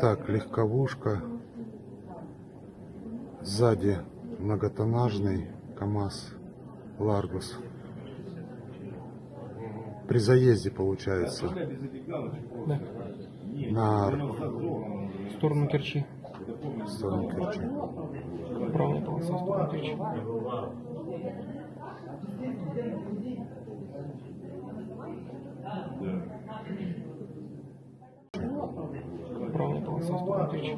Так, легковушка. Сзади многотоннажный КамАЗ Ларгус. При заезде получается. Да. В сторону Керчи. В сторону Керчи. Правая полоса в сторону Керчи. Правая полоса в сторону Керчи.